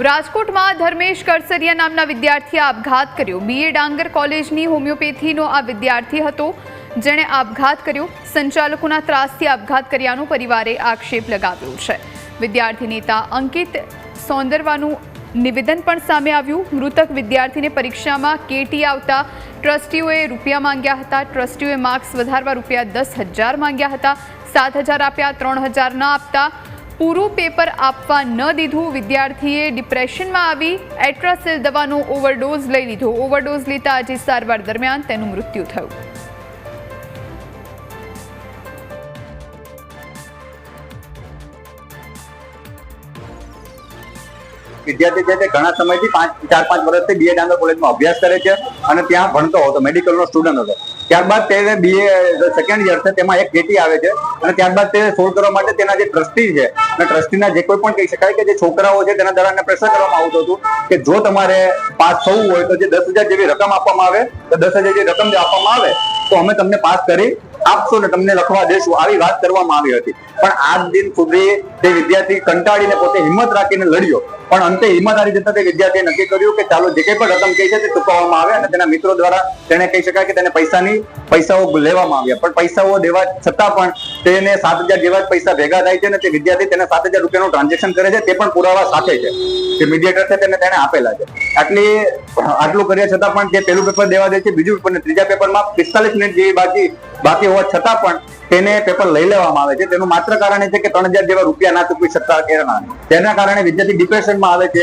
રાજકોટમાં ધર્મેશ કરસરિયા નામના વિદ્યાર્થીએ આપઘાત કર્યો। બીએ ડાંગર કોલેજની હોમિયોપેથીનો આ વિદ્યાર્થી હતો જેણે આપઘાત કર્યો। સંચાલકોના ત્રાસથી આપઘાત કર્યાનો પરિવારે આક્ષેપ લગાવ્યો છે। વિદ્યાર્થી નેતા અંકિત સોંદરવાનું નિવેદન પણ સામે આવ્યું। મૃતક વિદ્યાર્થીને પરીક્ષામાં કેટી આવતા ટ્રસ્ટીઓએ રૂપિયા માંગ્યા હતા। ટ્રસ્ટીઓએ માર્ક્સ વધારવા રૂપિયા 10,000 માંગ્યા હતા। 7,000 આપ્યા, 3,000 ન આપતા પૂરું પેપર આપવા ન દીધું। વિદ્યાર્થીએ ડિપ્રેશનમાં આવી એટ્રાસિલ દવાનો ઓવરડોઝ લઈ લીધો। ઓવરડોઝ લેતા આજે સારવાર દરમિયાન તેનું મૃત્યુ થયું। વિદ્યાર્થી છે તે ઘણા સમયથી 4-5 વર્ષથી બીએ ડાંગર કોલેજમાં અભ્યાસ કરે છે અને ત્યાં ભણતો હતો, મેડિકલનો સ્ટુડન્ટ હતો। ત્યારબાદ તેને બીએ સેકન્ડ યર છે તેમાં એક કેટી આવે છે અને ત્યારબાદ તે સોલ્વ કરવા માટે તેના જે ટ્રસ્ટી છે અને ટ્રસ્ટીના જે કોઈ પણ કહી શકાય કે જે છોકરાઓ છે તેના દ્વારા પ્રેશર કરવામાં આવતું હતું કે જો તમારે પાસ થવું હોય તો જે 10,000 જેવી રકમ આપવામાં આવે તો 10,000 જેવી રકમ જે આપવામાં આવે તો અમે તમને પાસ કરી આપશો ને તમને લખવા દેશું, આવી વાત કરવામાં આવી હતી। પણ આજ દિન સુધી તે વિદ્યાર્થી કંટાળીને પોતે હિંમત રાખીને લડ્યો, પણ અંતે હિંમત હારી જતા તે વિદ્યાર્થીએ નક્કી કર્યું કે ચાલો જે કંઈ પણ રકમ કહી છે તે ચૂકવવામાં આવે અને તેના મિત્રો દ્વારા તેને કહી શકાય કે તેને પૈસાઓ લેવામાં આવ્યા। પણ પૈસાઓ દેવા છતાં પણ તેને 7,000 જેવા જ પૈસા ભેગા થાય છે અને તે વિદ્યાર્થી તેને 7,000 રૂપિયાનું ટ્રાન્ઝેક્શન કરે છે, તે પણ પુરાવા સાથે છે જે મીડિયેટર છે તેને આપેલા છે। આટલું કર્યા છતાં પણ તે પહેલું પેપર દેવા દે છે, બીજું પેપર ને ત્રીજા પેપરમાં 45 મિનિટ જેવી બાકી હોવા છતાં પણ તેને પેપર લઈ લેવામાં આવે છે। તેનું માત્ર કારણ એ છે કે 3,000 જેવા રૂપિયા ના ચૂકવી શકતા તેના કારણે વિદ્યાર્થી ડિપ્રેશનમાં આવે છે।